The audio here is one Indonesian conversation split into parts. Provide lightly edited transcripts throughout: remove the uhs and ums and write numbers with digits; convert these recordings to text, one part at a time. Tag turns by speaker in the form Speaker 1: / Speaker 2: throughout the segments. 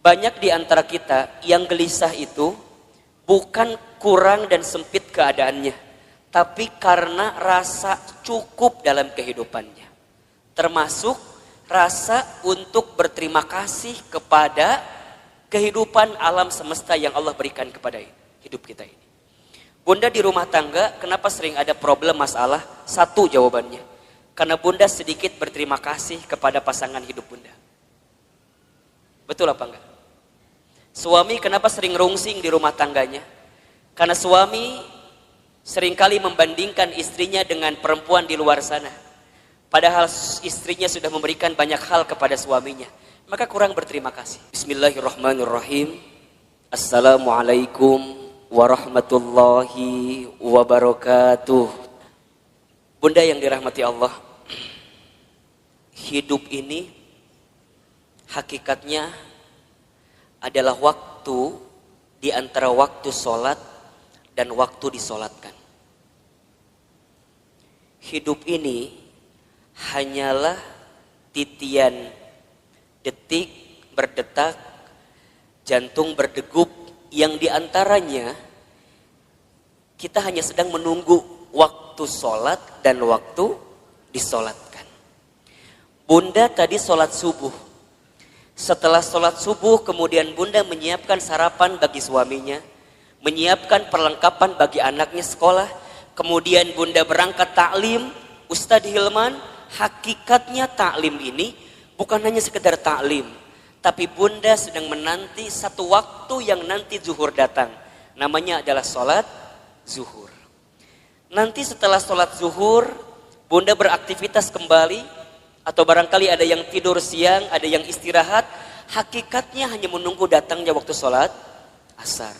Speaker 1: Banyak di antara kita yang gelisah itu bukan kurang dan sempit keadaannya, tapi karena rasa cukup dalam kehidupannya. Termasuk rasa untuk berterima kasih kepada kehidupan alam semesta yang Allah berikan kepada hidup kita ini. Bunda di rumah tangga, kenapa sering ada problem masalah? Satu jawabannya, karena bunda sedikit berterima kasih kepada pasangan hidup bunda. Betul apa enggak? Suami kenapa sering rungsing di rumah tangganya? Karena suami seringkali membandingkan istrinya dengan perempuan di luar sana. Padahal istrinya sudah memberikan banyak hal kepada suaminya. Maka kurang berterima kasih. Bismillahirrahmanirrahim. Assalamualaikum warahmatullahi wabarakatuh. Bunda yang dirahmati Allah, hidup ini hakikatnya adalah waktu di antara waktu sholat dan waktu disolatkan. Hidup ini hanyalah titian detik berdetak, jantung berdegup, yang diantaranya kita hanya sedang menunggu waktu sholat dan waktu disolatkan. Bunda tadi sholat subuh. Setelah sholat subuh kemudian bunda menyiapkan sarapan bagi suaminya, menyiapkan perlengkapan bagi anaknya sekolah, kemudian bunda berangkat taklim. Ustadz Hilman, hakikatnya taklim ini bukan hanya sekedar taklim, tapi bunda sedang menanti satu waktu yang nanti zuhur datang, namanya adalah sholat zuhur. Nanti setelah sholat zuhur bunda beraktivitas kembali, atau barangkali ada yang tidur siang, ada yang istirahat. Hakikatnya hanya menunggu datangnya waktu sholat asar.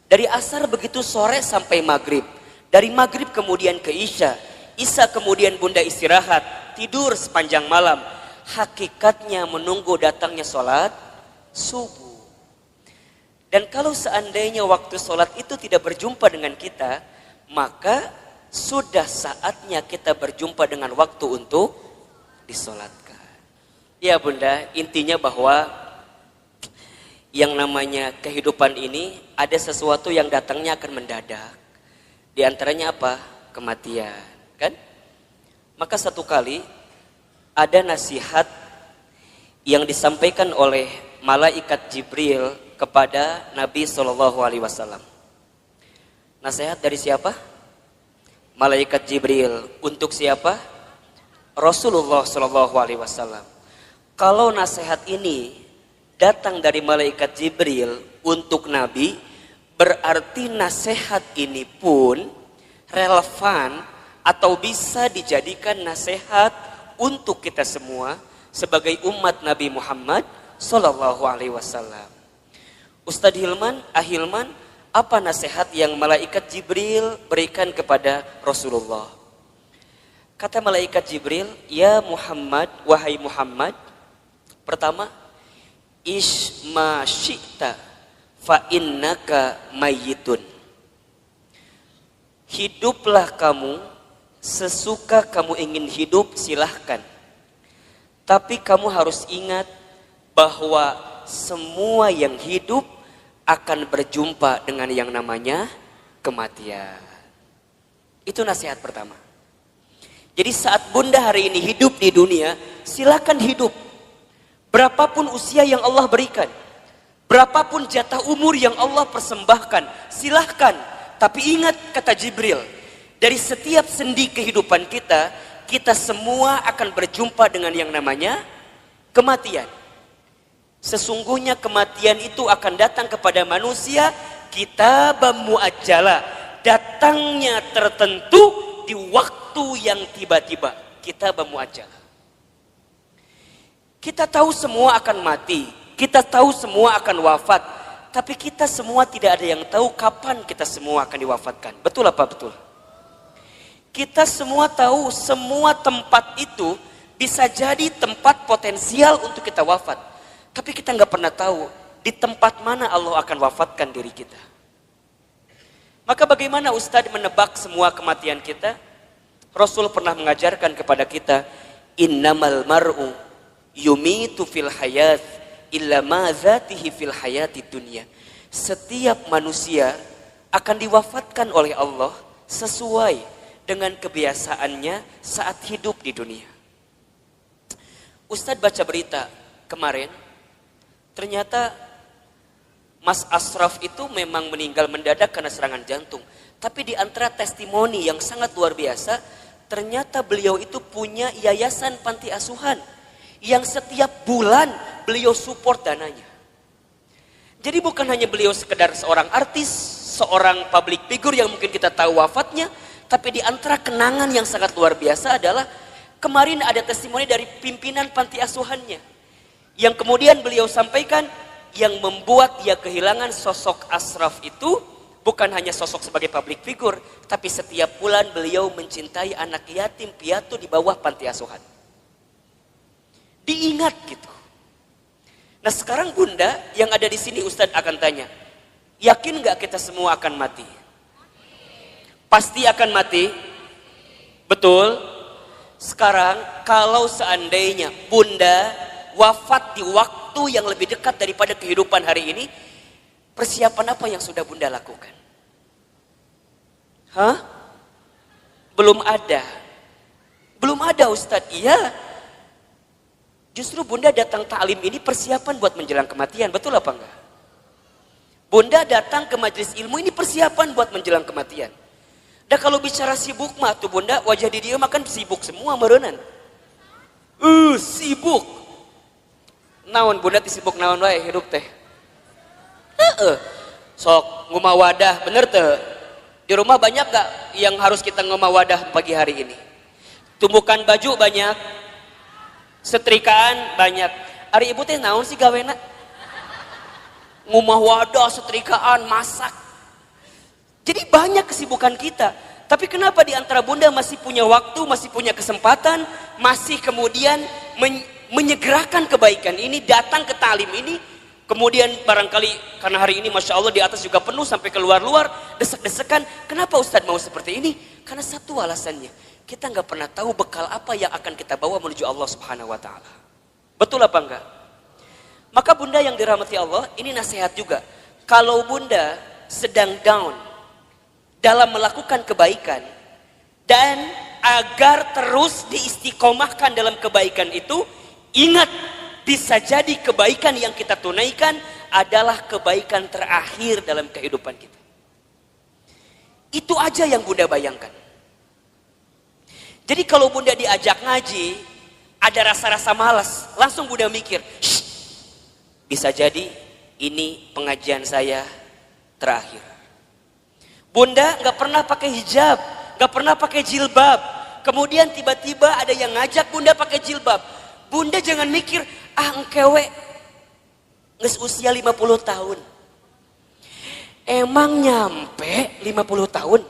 Speaker 1: Dari asar begitu sore sampai maghrib. Dari maghrib kemudian ke isya. Isya kemudian bunda istirahat, tidur sepanjang malam. Hakikatnya menunggu datangnya sholat subuh. Dan kalau seandainya waktu sholat itu tidak berjumpa dengan kita, maka sudah saatnya kita berjumpa dengan waktu untuk disolatkan. Ya bunda, intinya bahwa yang namanya kehidupan ini ada sesuatu yang datangnya akan mendadak. Di antaranya apa? Kematian, kan? Maka satu kali ada nasihat yang disampaikan oleh malaikat Jibril kepada Nabi SAW. Nasihat dari siapa? Malaikat Jibril. Untuk siapa? Rasulullah SAW. Kalau nasihat ini datang dari malaikat Jibril untuk Nabi, berarti nasihat ini pun relevan atau bisa dijadikan nasihat untuk kita semua sebagai umat Nabi Muhammad SAW. Ustadz Hilman, Ahilman, apa nasihat yang malaikat Jibril berikan kepada Rasulullah? Kata malaikat Jibril, ya Muhammad, wahai Muhammad, pertama, isma syi'ta fa innaka mayyitun. Hiduplah kamu sesuka kamu ingin hidup, silahkan. Tapi kamu harus ingat bahwa semua yang hidup akan berjumpa dengan yang namanya kematian. Itu nasihat pertama. Jadi saat bunda hari ini hidup di dunia, silakan hidup. Berapapun usia yang Allah berikan, berapapun jatah umur yang Allah persembahkan, silahkan. Tapi ingat kata Jibril, dari setiap sendi kehidupan kita, kita semua akan berjumpa dengan yang namanya kematian. Sesungguhnya kematian itu akan datang kepada manusia, kitaban muajjala, datangnya tertentu di waktu yang tiba-tiba. Kitaban muajjala. Kita tahu semua akan mati, kita tahu semua akan wafat, tapi kita semua tidak ada yang tahu kapan kita semua akan diwafatkan. Betul apa betul? Kita semua tahu semua tempat itu bisa jadi tempat potensial untuk kita wafat, tapi kita nggak pernah tahu di tempat mana Allah akan wafatkan diri kita. Maka bagaimana Ustadz menebak semua kematian kita? Rasul pernah mengajarkan kepada kita, innamal mar'u yumitu fil hayat illa ma dzatihi fil hayati dunya. Setiap manusia akan diwafatkan oleh Allah sesuai dengan kebiasaannya saat hidup di dunia. Ustadz baca berita kemarin, ternyata Mas Ashraf itu memang meninggal mendadak karena serangan jantung. Tapi di antara testimoni yang sangat luar biasa, ternyata beliau itu punya yayasan panti asuhan yang setiap bulan beliau support dananya. Jadi bukan hanya beliau sekedar seorang artis, seorang public figure yang mungkin kita tahu wafatnya, tapi di antara kenangan yang sangat luar biasa adalah kemarin ada testimoni dari pimpinan panti asuhannya yang kemudian beliau sampaikan yang membuat dia kehilangan sosok Ashraf itu bukan hanya sosok sebagai public figure, tapi setiap bulan beliau mencintai anak yatim piatu di bawah panti asuhan. Diingat gitu. Nah sekarang Bunda yang ada di sini Ustadz akan tanya, yakin nggak kita semua akan mati? Pasti akan mati, betul? Sekarang kalau seandainya Bunda wafat di waktu yang lebih dekat daripada kehidupan hari ini, persiapan apa yang sudah Bunda lakukan? Hah? Belum ada. Belum ada Ustadz, iya. Justru Bunda datang ta'lim ini persiapan buat menjelang kematian, betul apa enggak? Bunda datang ke majelis ilmu ini persiapan buat menjelang kematian. Dan kalau bicara sibuk mah tuh Bunda, wajah di dia makan sibuk semua merenan. Sibuk. Naon Bunda sibuk naon wae hidup teh. Sok ngumah wadah, bener teh. Di rumah banyak gak yang harus kita ngumah wadah pagi hari ini? Tumbukan baju banyak, setrikaan banyak. Ari ibu teh naon sih gawena? Ngumah wadah, setrikaan, masak. Jadi banyak kesibukan kita. Tapi kenapa di antara Bunda masih punya waktu, masih punya kesempatan, masih kemudian menyegerakan kebaikan ini, datang ke ta'lim ini, kemudian barangkali karena hari ini Masya Allah di atas juga penuh sampai keluar-luar, desek-desekan. Kenapa Ustadz mau seperti ini? Karena satu alasannya, kita nggak pernah tahu bekal apa yang akan kita bawa menuju Allah Subhanahu Wa Taala. Betul apa enggak? Maka Bunda yang dirahmati Allah, ini nasihat juga. Kalau Bunda sedang down dalam melakukan kebaikan dan agar terus diistiqomahkan dalam kebaikan itu, ingat bisa jadi kebaikan yang kita tunaikan adalah kebaikan terakhir dalam kehidupan kita. Itu aja yang Bunda bayangkan. Jadi kalau Bunda diajak ngaji, ada rasa-rasa malas, langsung Bunda mikir, bisa jadi ini pengajian saya terakhir. Bunda nggak pernah pakai hijab, nggak pernah pakai jilbab. Kemudian tiba-tiba ada yang ngajak Bunda pakai jilbab. Bunda jangan mikir, engkewe nges usia 50 tahun. Emang nyampe 50 tahun?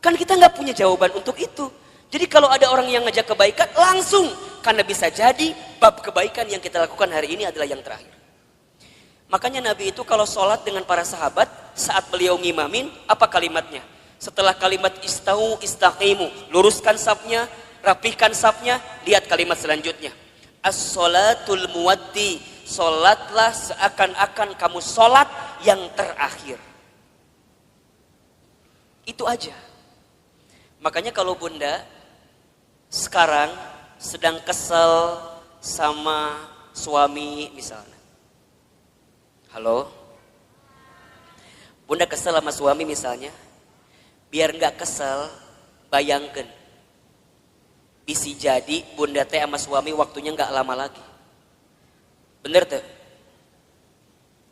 Speaker 1: Kan kita nggak punya jawaban untuk itu. Jadi kalau ada orang yang ngajak kebaikan, langsung. Karena bisa jadi bab kebaikan yang kita lakukan hari ini adalah yang terakhir. Makanya Nabi itu kalau sholat dengan para sahabat, saat beliau ngimamin, apa kalimatnya? Setelah kalimat istau istaqimu, luruskan safnya, rapihkan safnya, lihat kalimat selanjutnya. As-sholatul muwaddi, sholatlah seakan-akan kamu sholat yang terakhir. Itu aja. Makanya kalau Bunda sekarang sedang kesel sama suami misalnya. Halo? Bunda kesel sama suami misalnya. Biar nggak kesel, bayangkan. Bisa jadi Bunda teh sama suami waktunya nggak lama lagi. Bener tuh?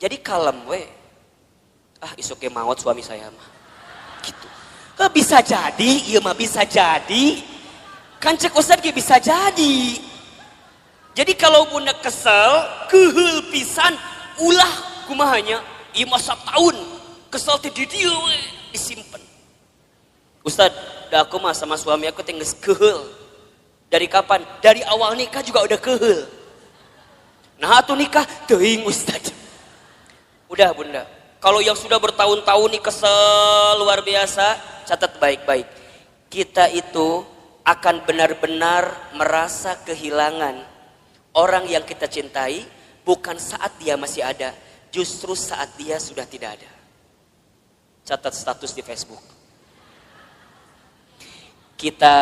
Speaker 1: Jadi kalem we. Isuknya maut suami saya mah. Gitu. Bisa jadi, iya mah bisa jadi. Kan cek Ustadz bisa jadi. Jadi kalau Bunda kesel, kehul pisan, ulah kumahanya, iya masa tahun kesel ti di dia we disimpan. Ustadz, dah aku mah sama suami aku tinggal kehul. Dari kapan? Dari awal nikah juga udah kehul. Nah atuh nikah teuing Ustadz. Udah Bunda, kalau yang sudah bertahun-tahun nih kesel luar biasa, catat baik-baik. Kita itu akan benar-benar merasa kehilangan orang yang kita cintai bukan saat dia masih ada, justru saat dia sudah tidak ada. Catat status di Facebook. Kita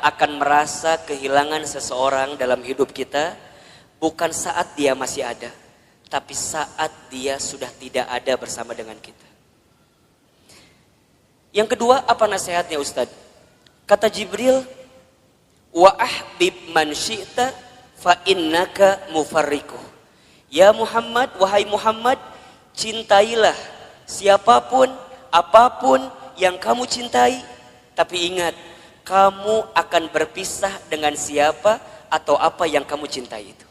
Speaker 1: akan merasa kehilangan seseorang dalam hidup kita bukan saat dia masih ada, tapi saat dia sudah tidak ada bersama dengan kita. Yang kedua, apa nasihatnya Ustaz? Kata Jibril, wa ahbib man syi'ta fa innaka mufarriquh. Ya Muhammad, wahai Muhammad, cintailah siapapun, apapun yang kamu cintai, tapi ingat, kamu akan berpisah dengan siapa atau apa yang kamu cintai itu.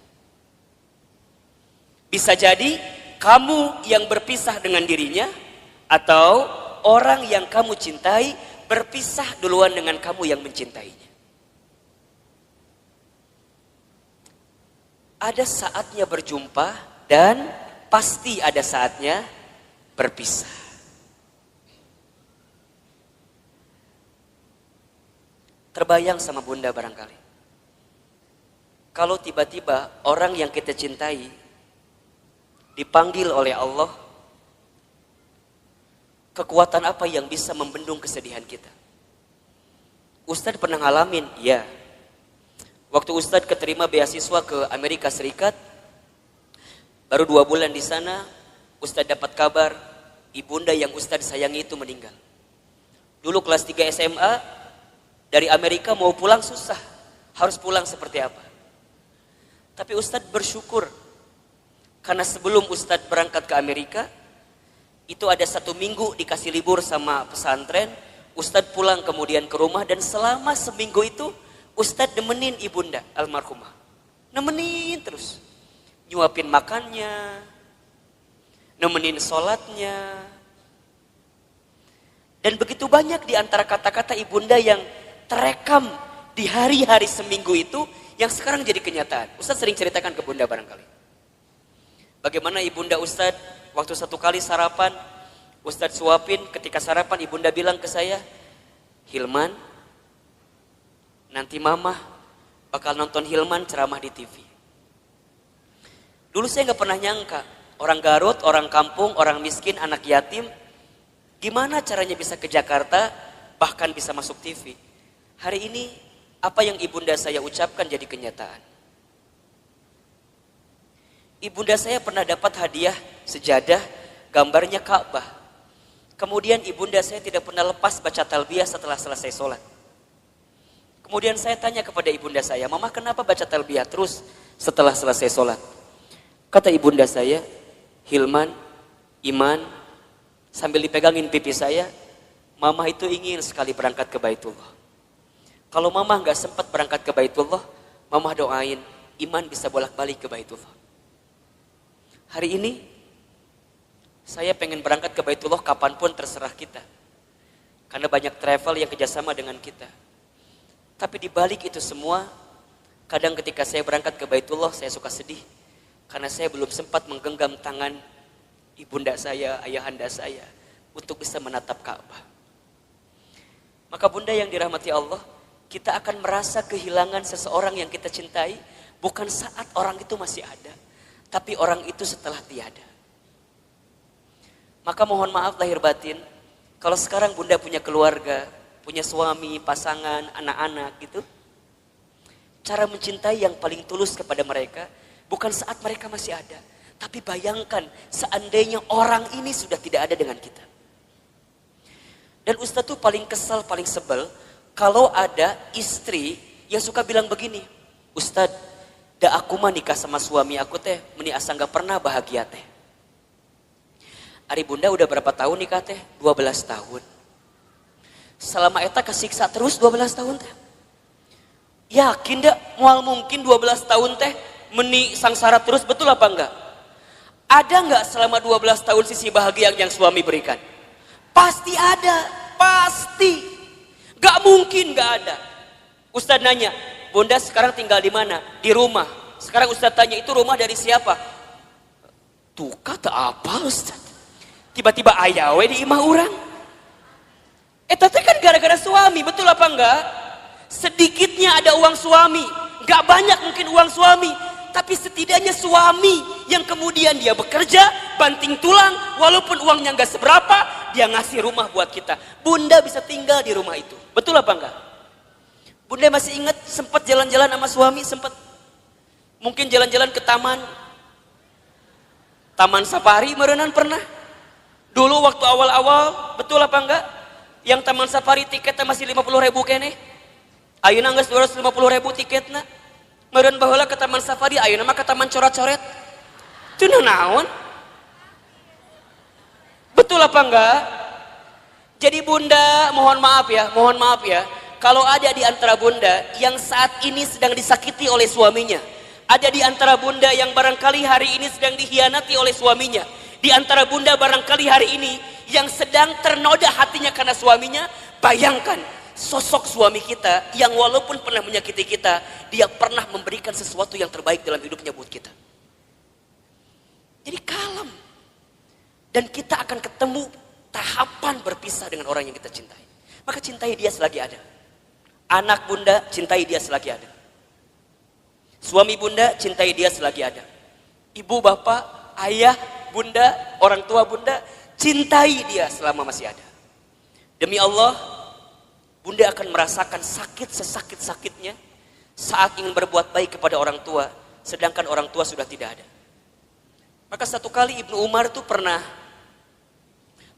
Speaker 1: Bisa jadi kamu yang berpisah dengan dirinya, atau orang yang kamu cintai berpisah duluan dengan kamu yang mencintainya. Ada saatnya berjumpa dan pasti ada saatnya berpisah. Terbayang sama bunda barangkali. Kalau tiba-tiba orang yang kita cintai dipanggil oleh Allah, kekuatan apa yang bisa membendung kesedihan kita? Ustadz pernah ngalamin, ya. Waktu Ustadz keterima beasiswa ke Amerika Serikat, baru 2 bulan di sana, Ustadz dapat kabar ibunda yang Ustadz sayangi itu meninggal. Dulu kelas 3 SMA, dari Amerika mau pulang susah, harus pulang seperti apa. Tapi Ustadz bersyukur, karena sebelum Ustadz berangkat ke Amerika, itu ada 1 minggu dikasih libur sama pesantren, Ustadz pulang kemudian ke rumah, dan selama seminggu itu Ustadz nemenin ibunda almarhumah. Nemenin terus. Nyuapin makannya, nemenin sholatnya. Dan begitu banyak di antara kata-kata ibunda yang terekam di hari-hari seminggu itu, yang sekarang jadi kenyataan. Ustadz sering ceritakan ke bunda barangkali. Bagaimana ibunda Ustadz waktu 1 kali sarapan, Ustadz suapin, ketika sarapan ibunda bilang ke saya, Hilman, nanti mama bakal nonton Hilman ceramah di TV. Dulu saya gak pernah nyangka, orang Garut, orang kampung, orang miskin, anak yatim, gimana caranya bisa ke Jakarta, bahkan bisa masuk TV. Hari ini, apa yang ibunda saya ucapkan jadi kenyataan. Ibunda saya pernah dapat hadiah sejadah, gambarnya Ka'bah. Kemudian ibunda saya tidak pernah lepas baca talbiyah setelah selesai sholat. Kemudian saya tanya kepada ibunda saya, Mama kenapa baca talbiyah terus setelah selesai sholat? Kata ibunda saya, Hilman, Iman, sambil dipegangin pipi saya, Mama itu ingin sekali berangkat ke Baitullah. Kalau Mama gak sempat berangkat ke Baitullah, Mama doain Iman bisa bolak-balik ke Baitullah. Hari ini, saya pengen berangkat ke Baitullah kapanpun terserah kita. Karena banyak travel yang kerjasama dengan kita. Tapi di balik itu semua, kadang ketika saya berangkat ke Baitullah, saya suka sedih. Karena saya belum sempat menggenggam tangan ibunda saya, ayahanda saya, untuk bisa menatap Ka'bah. Maka bunda yang dirahmati Allah, kita akan merasa kehilangan seseorang yang kita cintai, bukan saat orang itu masih ada, tapi orang itu setelah tiada. Maka mohon maaf lahir batin, kalau sekarang bunda punya keluarga, punya suami, pasangan, anak-anak gitu. Cara mencintai yang paling tulus kepada mereka, bukan saat mereka masih ada. Tapi bayangkan seandainya orang ini sudah tidak ada dengan kita. Dan Ustadz tuh paling kesal, paling sebel, kalau ada istri yang suka bilang begini, Ustadz, da aku mah nikah sama suami aku teh, meni asa gak pernah bahagia teh. Ari bunda udah berapa tahun nikah teh? 12 tahun. Selama eta kesiksa terus 12 tahun teh. Yakin dak moal mungkin 12 tahun teh meni sangsara terus, betul apa enggak? Ada enggak selama 12 tahun sisi bahagia yang suami berikan? Pasti ada, pasti. Gak mungkin gak ada. Ustadz nanya, bunda sekarang tinggal di mana? Di rumah. Sekarang Ustadz tanya, itu rumah dari siapa? Tuh kata apa Ustadz? Tiba-tiba ayawe di imah orang. Tapi kan gara-gara suami, betul apa enggak? Sedikitnya ada uang suami, gak banyak mungkin uang suami, tapi setidaknya suami yang kemudian dia bekerja, banting tulang, walaupun uangnya nggak seberapa, dia ngasih rumah buat kita. Bunda bisa tinggal di rumah itu. Betul apa enggak? Bunda masih ingat sempat jalan-jalan sama suami, sempat mungkin jalan-jalan ke Taman Safari merenan pernah. Dulu waktu awal-awal, betul apa enggak? Yang Taman Safari tiketnya masih 50.000 kene. Ayeuna geus 250.000 tiketna. Meureun baheula ke Taman Safari, ayeuna mah ke Taman Coret-Coret. Teu naon? Betul apa enggak? Jadi bunda, mohon maaf ya. Kalau ada di antara bunda yang saat ini sedang disakiti oleh suaminya, ada di antara bunda yang barangkali hari ini sedang dikhianati oleh suaminya, di antara bunda barangkali hari ini yang sedang ternoda hatinya karena suaminya, bayangkan sosok suami kita yang walaupun pernah menyakiti kita, dia pernah memberikan sesuatu yang terbaik dalam hidupnya buat kita. Jadi kalem. Dan kita akan ketemu tahapan berpisah dengan orang yang kita cintai. Maka cintai dia selagi ada. Anak bunda, cintai dia selagi ada. Suami bunda, cintai dia selagi ada. Ibu, bapak, ayah, bunda, orang tua bunda, cintai dia selama masih ada. Demi Allah, bunda akan merasakan sakit sesakit-sakitnya saat ingin berbuat baik kepada orang tua, sedangkan orang tua sudah tidak ada. Maka satu kali Ibnu Umar itu pernah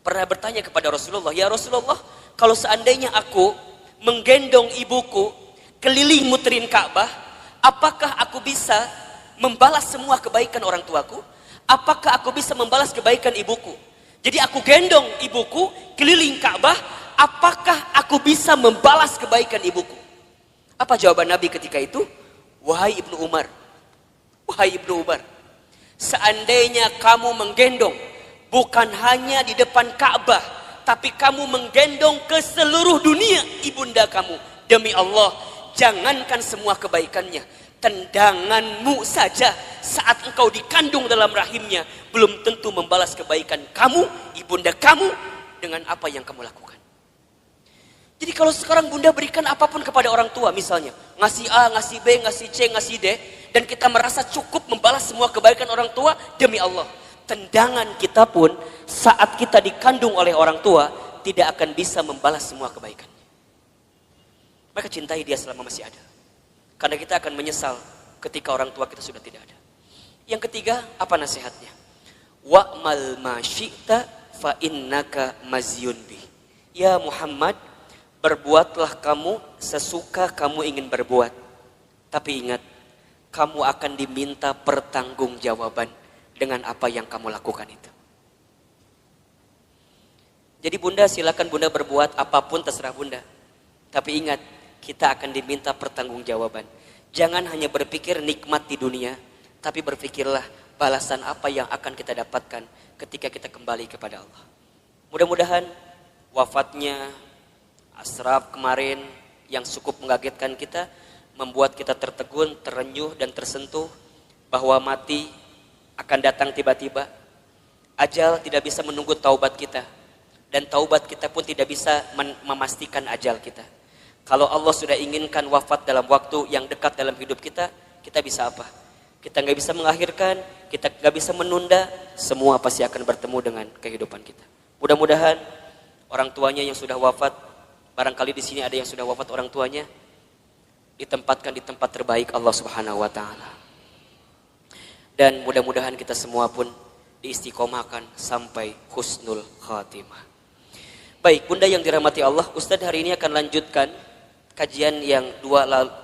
Speaker 1: bertanya kepada Rasulullah, ya Rasulullah, kalau seandainya aku menggendong ibuku keliling muterin Ka'bah, apakah aku bisa membalas semua kebaikan orang tuaku? Apakah aku bisa membalas kebaikan ibuku? Jadi aku gendong ibuku keliling Ka'bah, apakah aku bisa membalas kebaikan ibuku? Apa jawaban Nabi ketika itu? Wahai Ibnu Umar, seandainya kamu menggendong bukan hanya di depan Ka'bah, tapi kamu menggendong ke seluruh dunia ibunda kamu, demi Allah, jangankan semua kebaikannya, tendanganmu saja saat engkau dikandung dalam rahimnya belum tentu membalas kebaikan kamu, ibunda kamu, dengan apa yang kamu lakukan. Jadi kalau sekarang bunda berikan apapun kepada orang tua, misalnya ngasih A, ngasih B, ngasih C, ngasih D, dan kita merasa cukup membalas semua kebaikan orang tua, demi Allah, tendangan kita pun saat kita dikandung oleh orang tua tidak akan bisa membalas semua kebaikan. Maka cintai dia selama masih ada, karena kita akan menyesal ketika orang tua kita sudah tidak ada. Yang ketiga, apa nasihatnya? Wa'mal ma syi'ta fa innaka mazyun bi. Ya Muhammad, berbuatlah kamu sesuka kamu ingin berbuat, tapi ingat, kamu akan diminta pertanggungjawaban dengan apa yang kamu lakukan itu. Jadi bunda, silakan bunda berbuat apapun terserah bunda, tapi ingat, kita akan diminta pertanggungjawaban. Jangan hanya berpikir nikmat di dunia, tapi berpikirlah balasan apa yang akan kita dapatkan ketika kita kembali kepada Allah. Mudah-mudahan wafatnya Ashraf kemarin yang cukup mengagetkan kita, membuat kita tertegun, terenyuh dan tersentuh bahwa mati akan datang tiba-tiba. Ajal tidak bisa menunggu taubat kita, dan taubat kita pun tidak bisa memastikan ajal kita. Kalau Allah sudah inginkan wafat dalam waktu yang dekat dalam hidup kita, kita bisa apa? Kita nggak bisa mengakhirkan, kita nggak bisa menunda, semua pasti akan bertemu dengan kehidupan kita. Mudah-mudahan orang tuanya yang sudah wafat, barangkali di sini ada yang sudah wafat orang tuanya, ditempatkan di tempat terbaik Allah Subhanahu wa taala. Dan mudah-mudahan kita semua pun diistiqomahkan sampai husnul khatimah. Baik, bunda yang dirahmati Allah, Ustadz hari ini akan lanjutkan kajian yang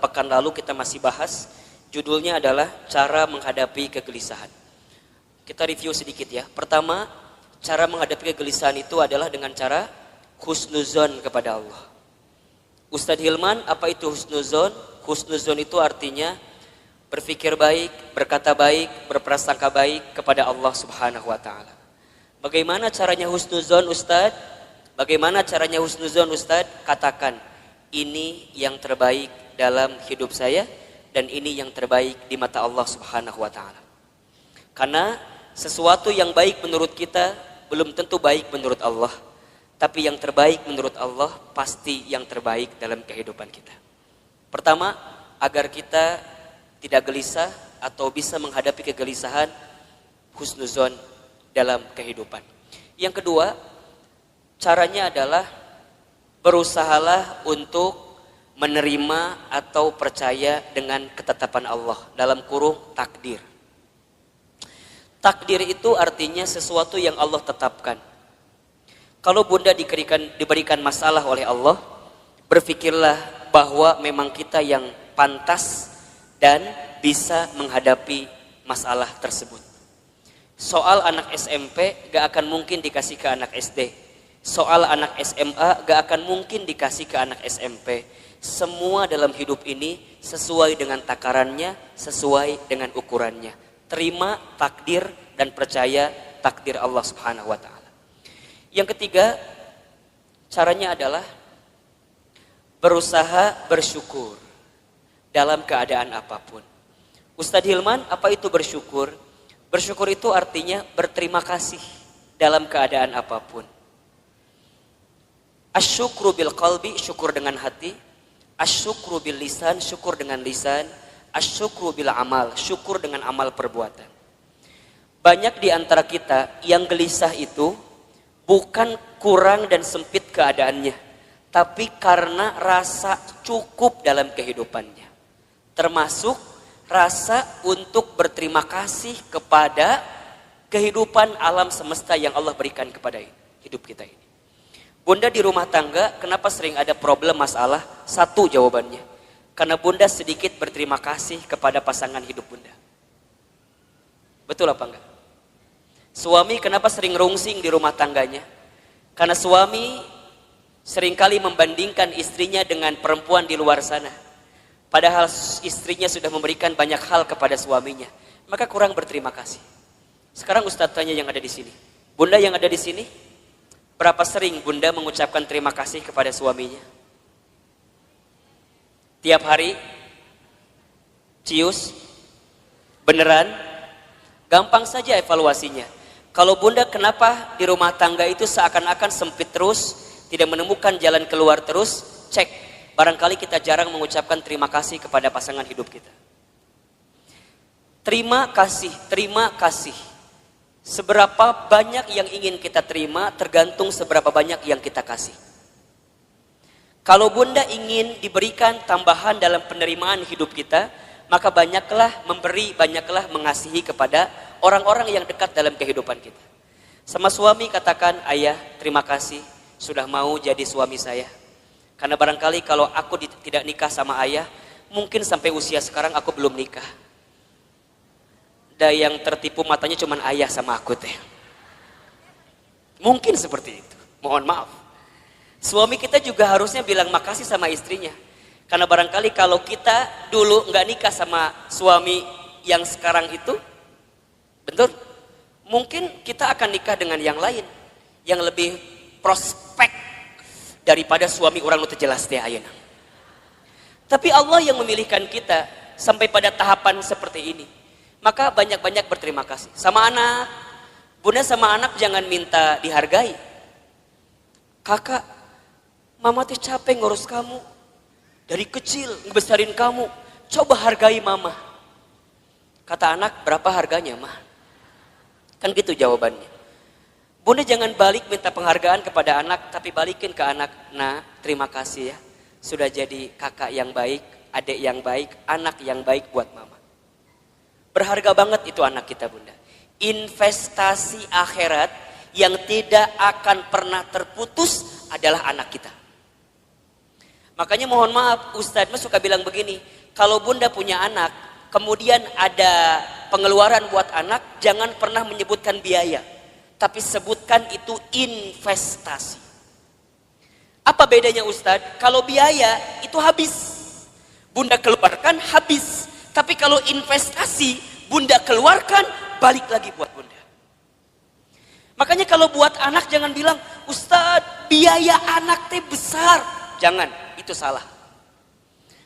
Speaker 1: pekan lalu kita masih bahas. Judulnya adalah cara menghadapi kegelisahan. Kita review sedikit ya. Pertama, cara menghadapi kegelisahan itu adalah dengan cara husnuzon kepada Allah. Ustadz Hilman, apa itu husnuzon? Husnuzon itu artinya berpikir baik, berkata baik, berprasangka baik kepada Allah Subhanahu wa taala. Bagaimana caranya husnuzon, Ustadz? Bagaimana caranya husnuzon, Ustadz? Katakan, ini yang terbaik dalam hidup saya dan ini yang terbaik di mata Allah Subhanahu wa taala. Karena sesuatu yang baik menurut kita belum tentu baik menurut Allah. Tapi yang terbaik menurut Allah pasti yang terbaik dalam kehidupan kita. Pertama, agar kita tidak gelisah, atau bisa menghadapi kegelisahan, husnuzon dalam kehidupan. Yang kedua, caranya adalah berusahalah untuk menerima atau percaya dengan ketetapan Allah, dalam kurung takdir. Takdir itu artinya sesuatu yang Allah tetapkan. Kalau bunda diberikan masalah oleh Allah, berpikirlah bahwa memang kita yang pantas dan bisa menghadapi masalah tersebut. Soal anak SMP gak akan mungkin dikasih ke anak SD. Soal anak SMA gak akan mungkin dikasih ke anak SMP. Semua dalam hidup ini sesuai dengan takarannya, sesuai dengan ukurannya. Terima takdir dan percaya takdir Allah Subhanahu wa Ta'ala. Yang ketiga, caranya adalah berusaha bersyukur dalam keadaan apapun. Ustadz Hilman, apa itu bersyukur? Bersyukur itu artinya berterima kasih dalam keadaan apapun. Asyukru bil qalbi, syukur dengan hati. Asyukru bil lisan, syukur dengan lisan. Asyukru bil amal, syukur dengan amal perbuatan. Banyak di antara kita yang gelisah itu bukan kurang dan sempit keadaannya, tapi karena rasa cukup dalam kehidupannya. Termasuk rasa untuk berterima kasih kepada kehidupan alam semesta yang Allah berikan kepada hidup kita ini. Bunda di rumah tangga, kenapa sering ada problem masalah? Satu jawabannya, karena bunda sedikit berterima kasih kepada pasangan hidup bunda. Betul apa enggak? Suami kenapa sering rungsing di rumah tangganya? Karena suami seringkali membandingkan istrinya dengan perempuan di luar sana. Padahal istrinya sudah memberikan banyak hal kepada suaminya. Maka kurang berterima kasih. Sekarang Ustadz tanya yang ada di sini. Bunda yang ada di sini, berapa sering bunda mengucapkan terima kasih kepada suaminya? Tiap hari? Cius? Beneran? Gampang saja evaluasinya. Kalau bunda kenapa di rumah tangga itu seakan-akan sempit terus, tidak menemukan jalan keluar terus, cek. Barangkali kita jarang mengucapkan terima kasih kepada pasangan hidup kita. Terima kasih, terima kasih. Seberapa banyak yang ingin kita terima tergantung seberapa banyak yang kita kasih. Kalau bunda ingin diberikan tambahan dalam penerimaan hidup kita, maka banyaklah memberi, banyaklah mengasihi kepada orang-orang yang dekat dalam kehidupan kita. Sama suami katakan, ayah terima kasih sudah mau jadi suami saya. Karena barangkali kalau aku tidak nikah sama ayah, mungkin sampai usia sekarang aku belum nikah. Dan yang tertipu matanya cuma ayah sama aku teh. Mungkin seperti itu, mohon maaf. Suami kita juga harusnya bilang makasih sama istrinya. Karena barangkali kalau kita dulu nggak nikah sama suami yang sekarang itu, betul, mungkin kita akan nikah dengan yang lain, yang lebih prospek daripada suami orang itu jelas teh ayeuna. Tapi Allah yang memilihkan kita sampai pada tahapan seperti ini. Maka banyak-banyak berterima kasih. Sama anak, bunda sama anak jangan minta dihargai. Kakak, mama teh capek ngurus kamu. Dari kecil ngebesarin kamu. Coba hargai mama. Kata anak, berapa harganya mah? Kan gitu jawabannya. Bunda jangan balik minta penghargaan kepada anak, tapi balikin ke anak. Nah, terima kasih ya. Sudah jadi kakak yang baik, adik yang baik, anak yang baik buat mama. Berharga banget itu anak kita bunda. Investasi akhirat yang tidak akan pernah terputus adalah anak kita. Makanya mohon maaf, Ustadz suka bilang begini. Kalau bunda punya anak, kemudian ada pengeluaran buat anak, jangan pernah menyebutkan biaya. Tapi sebutkan itu investasi. Apa bedanya Ustadz? Kalau biaya itu habis. Bunda keluarkan habis. Tapi kalau investasi, bunda keluarkan, balik lagi buat bunda. Makanya kalau buat anak jangan bilang, Ustadz biaya anak teh besar. Jangan, itu salah.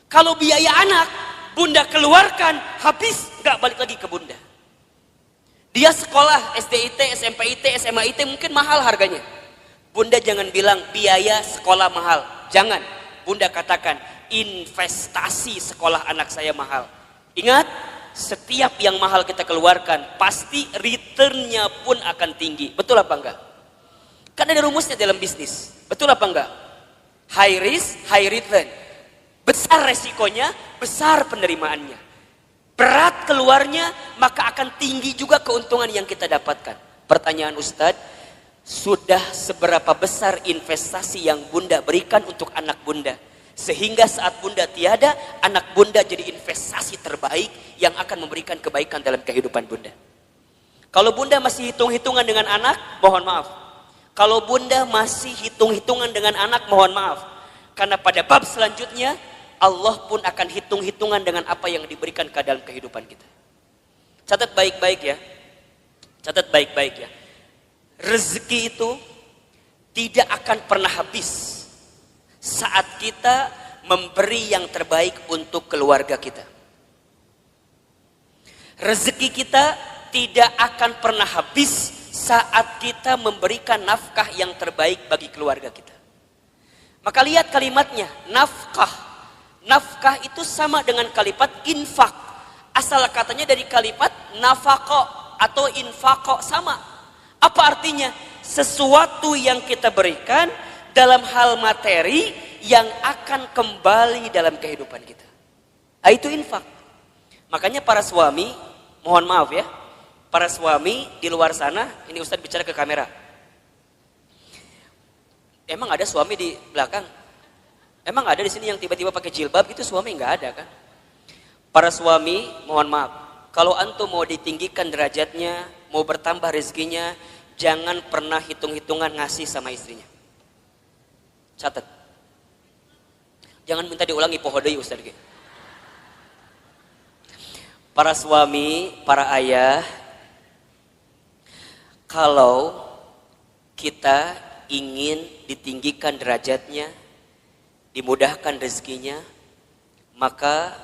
Speaker 1: Kalau biaya anak, bunda keluarkan, habis, gak balik lagi ke bunda. Dia sekolah SDIT, SMPIT, SMAIT mungkin mahal harganya. Bunda jangan bilang biaya sekolah mahal. Jangan. Bunda katakan investasi sekolah anak saya mahal. Ingat, setiap yang mahal kita keluarkan, pasti returnnya pun akan tinggi. Betul apa enggak? Kan ada rumusnya dalam bisnis. Betul apa enggak? High risk, high return. Besar resikonya, besar penerimaannya. Berat keluarnya, maka akan tinggi juga keuntungan yang kita dapatkan. Pertanyaan Ustadz, sudah seberapa besar investasi yang Bunda berikan untuk anak Bunda? Sehingga saat Bunda tiada, anak Bunda jadi investasi terbaik yang akan memberikan kebaikan dalam kehidupan Bunda. Kalau Bunda masih hitung-hitungan dengan anak, mohon maaf. Kalau Bunda masih hitung-hitungan dengan anak, mohon maaf. Karena pada bab selanjutnya, Allah pun akan hitung-hitungan dengan apa yang diberikan ke dalam kehidupan kita. Catat baik-baik ya. Catat baik-baik ya. Rezeki itu tidak akan pernah habis saat kita memberi yang terbaik untuk keluarga kita. Rezeki kita tidak akan pernah habis saat kita memberikan nafkah yang terbaik bagi keluarga kita. Maka lihat kalimatnya, nafkah. Nafkah itu sama dengan kalimat infak. Asal katanya dari kalimat nafako atau infako, sama. Apa artinya? Sesuatu yang kita berikan dalam hal materi yang akan kembali dalam kehidupan kita. Nah, itu infak. Makanya para suami, mohon maaf ya, para suami di luar sana, ini Ustadz bicara ke kamera. Emang ada suami di belakang? Emang ada di sini yang tiba-tiba pakai jilbab gitu? Suami nggak ada kan? Para suami, mohon maaf, kalau antum mau ditinggikan derajatnya, mau bertambah rezekinya, jangan pernah hitung-hitungan ngasih sama istrinya. Catat. Jangan minta diulangi pohodoi Ustaz. Para suami, para ayah, kalau kita ingin ditinggikan derajatnya, dimudahkan rezekinya, maka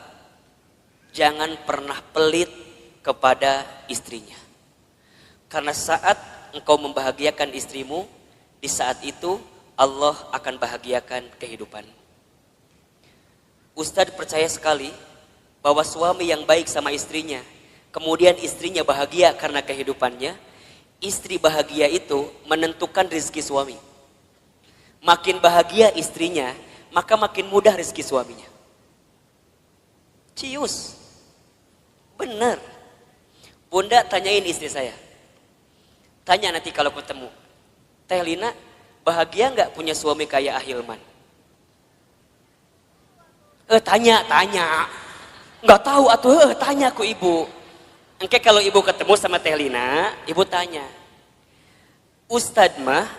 Speaker 1: jangan pernah pelit kepada istrinya. Karena saat engkau membahagiakan istrimu, di saat itu Allah akan bahagiakan kehidupanmu. Ustadz percaya sekali bahwa suami yang baik sama istrinya, kemudian istrinya bahagia karena kehidupannya, istri bahagia itu menentukan rezeki suami. Makin bahagia istrinya, maka makin mudah rezeki suaminya. Cius. Benar. Bunda tanyain istri saya. Tanya nanti kalau ketemu. Teh Lina, bahagia nggak punya suami kayak Ahilman? Tanya. Nggak tahu atuh, tanya ku ibu. Engke kalau ibu ketemu sama Teh Lina, ibu tanya. Ustadz mah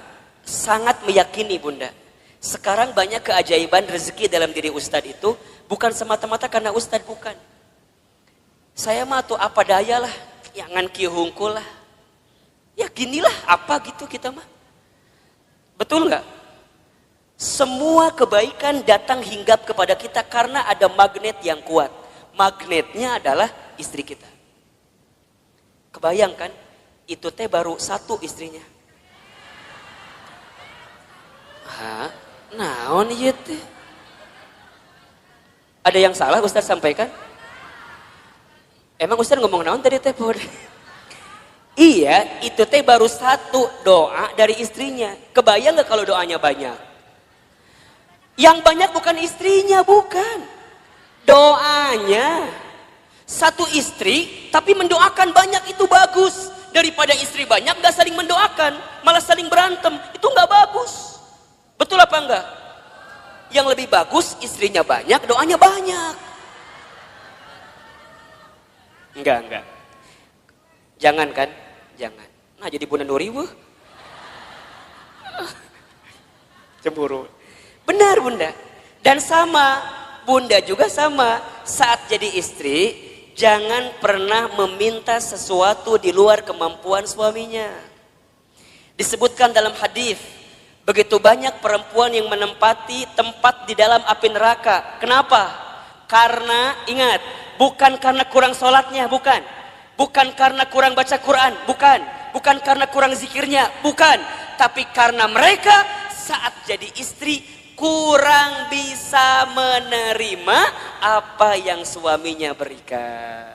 Speaker 1: sangat meyakini Bunda. Sekarang banyak keajaiban rezeki dalam diri Ustadz itu bukan semata-mata karena Ustadz, bukan. Saya mah tuh apa daya lah, jangan kieu hungkul lah. Ya ginilah apa gitu kita mah. Betul nggak? Semua kebaikan datang hinggap kepada kita karena ada magnet yang kuat. Magnetnya adalah istri kita. Kebayangkan, itu teh baru satu istrinya. Hah? Naon ieu teh? Ada yang salah Ustaz sampaikan? Emang Ustaz ngomong naon tadi teh? Iya, itu teh baru satu doa dari istrinya. Kebayang gak kalau doanya banyak? Yang banyak bukan istrinya, bukan. Doanya. Satu istri, tapi mendoakan banyak, itu bagus. Daripada istri banyak gak saling mendoakan, malah saling berantem. Itu gak bagus. Betul apa enggak? Yang lebih bagus istrinya banyak, doanya banyak. Enggak. Jangan kan? Jangan. Nah jadi Bunda Nuri wuh. Cemburu. Benar Bunda. Dan sama, Bunda juga sama. Saat jadi istri, jangan pernah meminta sesuatu di luar kemampuan suaminya. Disebutkan dalam hadis, begitu banyak perempuan yang menempati tempat di dalam api neraka. Kenapa? Karena ingat, bukan karena kurang sholatnya, bukan. Bukan karena kurang baca Quran, bukan. Bukan karena kurang zikirnya, bukan. Tapi karena mereka saat jadi istri kurang bisa menerima apa yang suaminya berikan.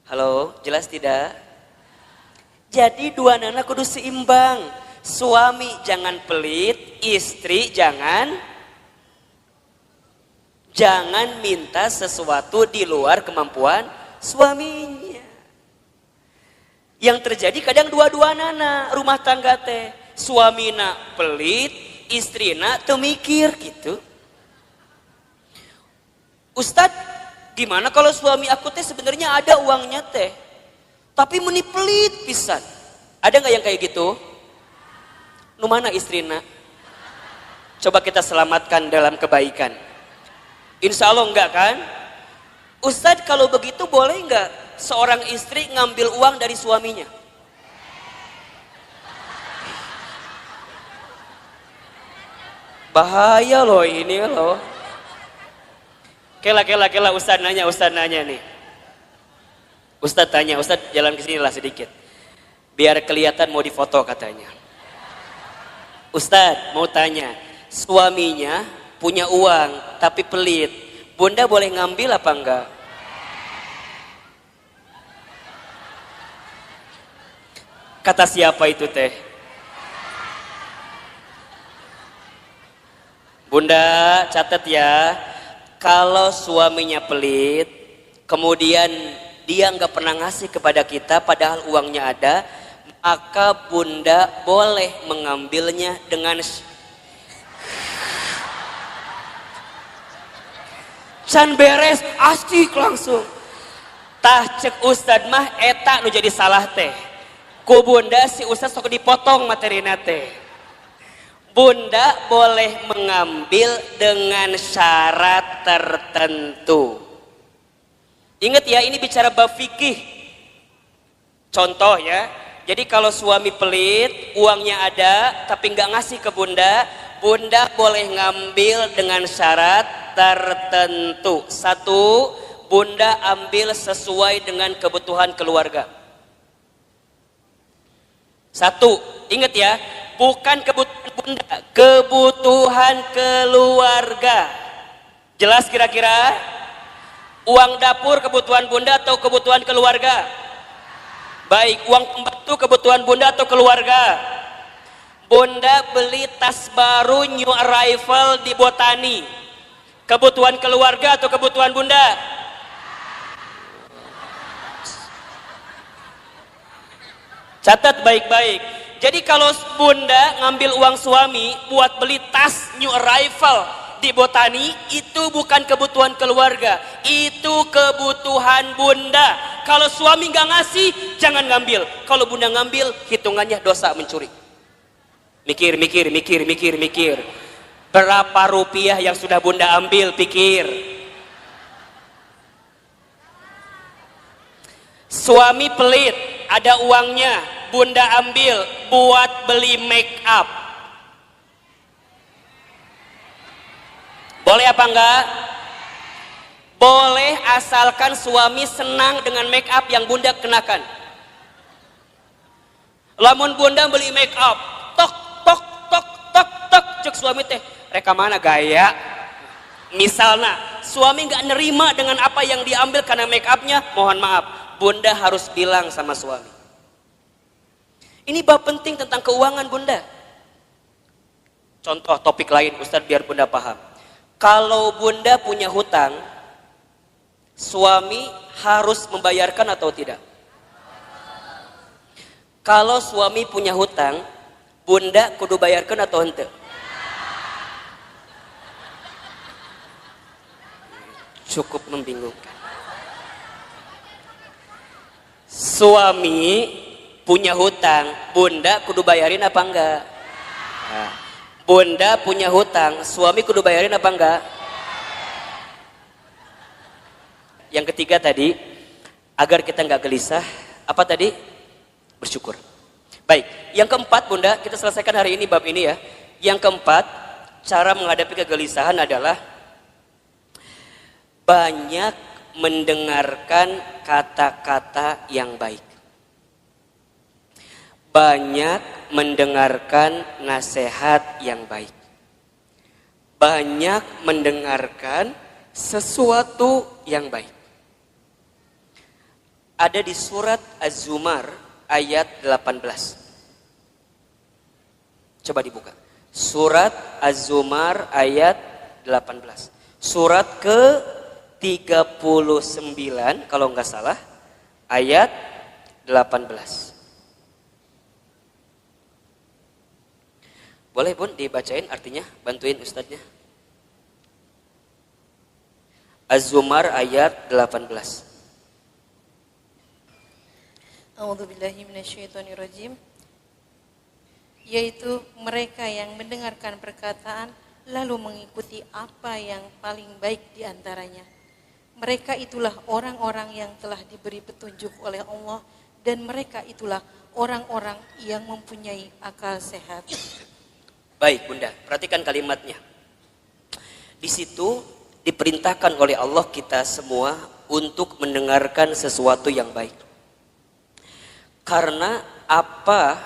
Speaker 1: Halo, jelas tidak? Jadi dua nana kudu seimbang. Suami jangan pelit, istri jangan minta sesuatu di luar kemampuan suaminya. Yang terjadi kadang dua-dua nana rumah tangga teh. Suamina pelit, istrina teu mikir gitu. Ustadz, gimana kalau suami aku teh sebenarnya ada uangnya teh, tapi meni pelit pisan. Ada nggak yang kayak gitu? Nu mana istrina? Coba kita selamatkan dalam kebaikan. Insya Allah enggak kan? Ustadz, kalau begitu boleh enggak seorang istri ngambil uang dari suaminya? Bahaya loh ini loh. Kela Ustadz nanya nih. Ustadz tanya, Ustadz jalan ke sini lah sedikit. Biar kelihatan mau difoto katanya. Ustadz mau tanya, suaminya punya uang tapi pelit. Bunda boleh ngambil apa enggak? Kata siapa itu teh? Bunda catat ya, kalau suaminya pelit, kemudian dia nggak pernah ngasih kepada kita padahal uangnya ada, maka bunda boleh mengambilnya dengan can beres, asik langsung. Tah cek Ustad mah eta nu jadi salah teh. Ku bunda si Ustad sok dipotong materina teh. Bunda boleh mengambil dengan syarat tertentu. Ingat ya, ini bicara bab fikih. Contoh ya, jadi kalau suami pelit, uangnya ada tapi nggak ngasih ke bunda, bunda boleh ngambil dengan syarat tertentu. Satu, bunda ambil sesuai dengan kebutuhan keluarga. Satu, ingat ya, bukan kebutuhan bunda, kebutuhan keluarga. Jelas kira-kira? Uang dapur kebutuhan bunda atau kebutuhan keluarga? Baik, uang pembantu kebutuhan bunda atau keluarga? Bunda beli tas baru new arrival di Botani, kebutuhan keluarga atau kebutuhan bunda? Catat baik-baik. Jadi kalau bunda ngambil uang suami buat beli tas new arrival di Botani, itu bukan kebutuhan keluarga, itu kebutuhan bunda. Kalau suami nggak ngasih, jangan ngambil. Kalau bunda ngambil, hitungannya dosa mencuri. Mikir. Berapa rupiah yang sudah bunda ambil, pikir. Suami pelit, ada uangnya, bunda ambil buat beli make up. Boleh apa enggak? Boleh, asalkan suami senang dengan make up yang bunda kenakan. Lamun bunda beli make up, tok cek suami teh, reka mana gaya? Misalnya suami nggak nerima dengan apa yang diambil karena make upnya, mohon maaf, bunda harus bilang sama suami. Ini bab penting tentang keuangan bunda. Contoh topik lain Ustadz biar bunda paham. Kalau bunda punya hutang, suami harus membayarkan atau tidak? Kalau suami punya hutang, bunda kudu bayarkan atau henteu? Cukup membingungkan. Suami punya hutang, bunda kudu bayarin apa enggak? Nah, bunda punya hutang, suami kudu bayarin apa enggak? Yang ketiga tadi, agar kita enggak gelisah, apa tadi? Bersyukur. Baik, yang keempat bunda, kita selesaikan hari ini bab ini ya. Yang keempat, cara menghadapi kegelisahan adalah banyak mendengarkan kata-kata yang baik. Banyak mendengarkan nasihat yang baik. Banyak mendengarkan sesuatu yang baik. ada di surat Az-Zumar ayat 18. Coba dibuka. Surat Az-Zumar ayat 18. Surat ke-39 kalau nggak salah, ayat 18. Boleh Bun dibacain artinya, bantuin ustadznya. Az-Zumar ayat 18.
Speaker 2: A'udzubillahi minasyaitonirrajim. Yaitu mereka yang mendengarkan perkataan lalu mengikuti apa yang paling baik di antaranya. Mereka itulah orang-orang yang telah diberi petunjuk oleh Allah dan mereka itulah orang-orang yang mempunyai akal sehat.
Speaker 1: Baik Bunda, perhatikan kalimatnya. Di situ diperintahkan oleh Allah kita semua untuk mendengarkan sesuatu yang baik. Karena apa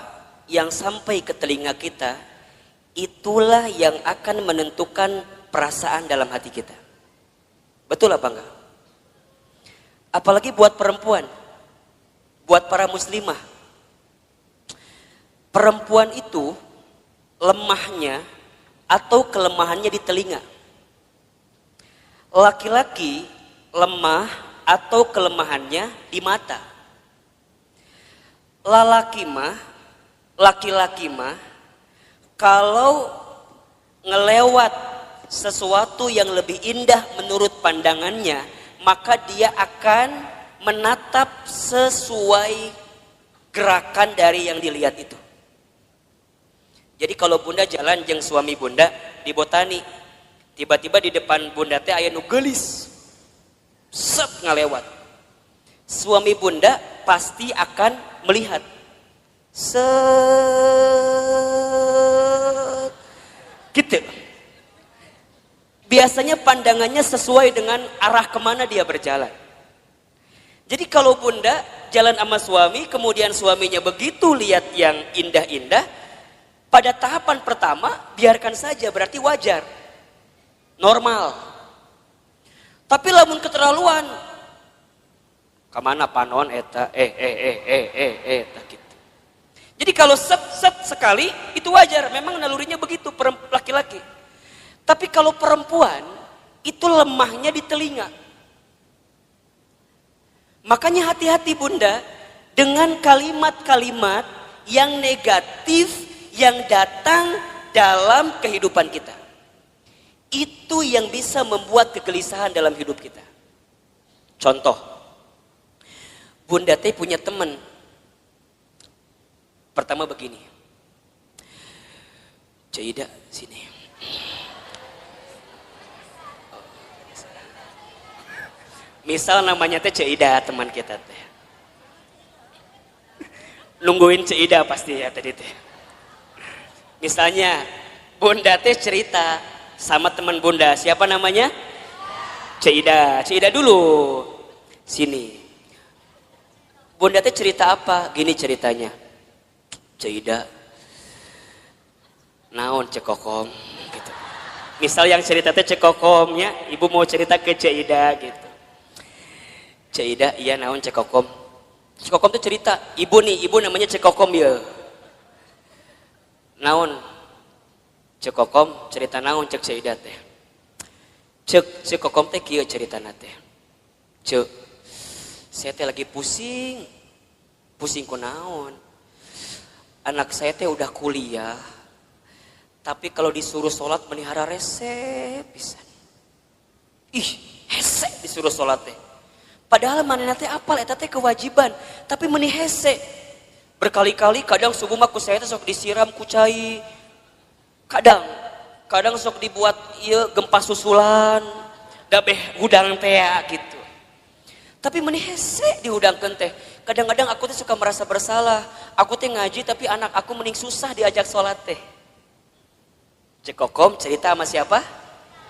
Speaker 1: yang sampai ke telinga kita, itulah yang akan menentukan perasaan dalam hati kita. Betul apa enggak? Apalagi buat perempuan, buat para muslimah. Perempuan itu lemahnya atau kelemahannya di telinga. Laki-laki lemah atau kelemahannya di mata. Laki-laki mah kalau ngelewat sesuatu yang lebih indah menurut pandangannya, maka dia akan menatap sesuai gerakan dari yang dilihat itu. Jadi kalau Bunda jalan jeung suami Bunda di botani, tiba-tiba di depan Bunda teh aya nu geulis. Set ngalewat. Suami Bunda pasti akan melihat. Set gitu. Biasanya pandangannya sesuai dengan arah kemana dia berjalan. Jadi kalau Bunda jalan sama suami, kemudian suaminya begitu lihat yang indah-indah, pada tahapan pertama biarkan saja, berarti wajar, normal. Tapi lamun keterlaluan, kemana panon eta eta gitu. Jadi kalau set sekali itu wajar, memang nalurinya begitu laki-laki. Tapi kalau perempuan itu lemahnya di telinga. Makanya hati-hati Bunda dengan kalimat-kalimat yang negatif yang datang dalam kehidupan kita. Itu yang bisa membuat kegelisahan dalam hidup kita. Contoh, Bunda teh punya teman. Pertama begini, Cida sini. Misal namanya teh Cida, teman kita teh. Nungguin Cida pasti ya tadi teh. Misalnya Bunda teh cerita sama teman Bunda, siapa namanya? Cida. Cida dulu. Sini. Bunda teh cerita apa? Gini ceritanya. Cida, naon cekokom gitu. Misal yang cerita teh cekokomnya, ibu mau cerita ke Cida gitu. Cida, iya naon cekokom. Cekokom tuh cerita, ibu namanya cekokom ya. Naon cekokom cerita naon cek Cida teh. Cekokom teh kieu ceritana teh. Cek, saya teh lagi pusing ku naon. Anak saya teh udah kuliah, tapi kalau disuruh sholat melihara rese pisan. Ih, hese disuruh sholat teh. Padahal manehna teh apal eta teh kewajiban, tapi meuni hese. Berkali-kali kadang subuh mah ku saya teh sok disiram ku cai. Kadang sok dibuat ieu gempa susulan, da beh hudang teh gitu. Tapi meuni hese dihudangkeun teh. Kadang-kadang aku tuh suka merasa bersalah. Aku teh ngaji tapi anak aku mending susah diajak sholat teh. Cekokom cerita sama siapa?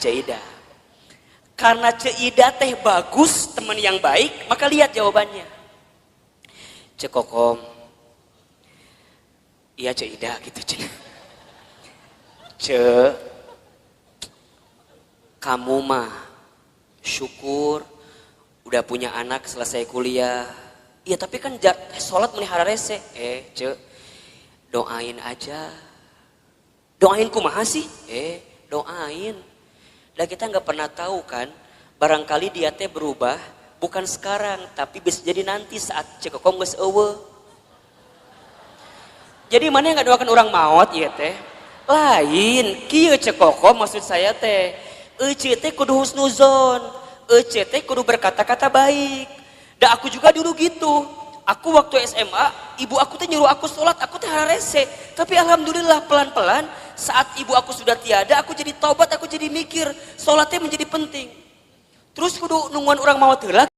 Speaker 1: Cida. Karena Cida teh bagus, teman yang baik, maka lihat jawabannya. Cekokom. Iya Cida gitu Cida. Kamu mah syukur udah punya anak selesai kuliah. Ya tapi kan sholat melihara rese. Ce, doain aja. Doain kumaha sih? Doain. Lah kita nggak pernah tahu kan, barangkali dia teh berubah, bukan sekarang, tapi bisa jadi nanti saat cekokom geus eueuh. Jadi mana yang nggak doakan orang maut ya teh? Lain, kieu cekokom maksud saya teh. Ece teh kudu husnuzon, ece teh kudu berkata-kata baik. Dan aku juga dulu gitu. Aku waktu SMA, ibu aku teh nyuruh aku sholat, aku teh rese. Tapi alhamdulillah pelan-pelan saat ibu aku sudah tiada, aku jadi taubat, aku jadi mikir sholatnya menjadi penting. Terus kudu nungguan orang maut heula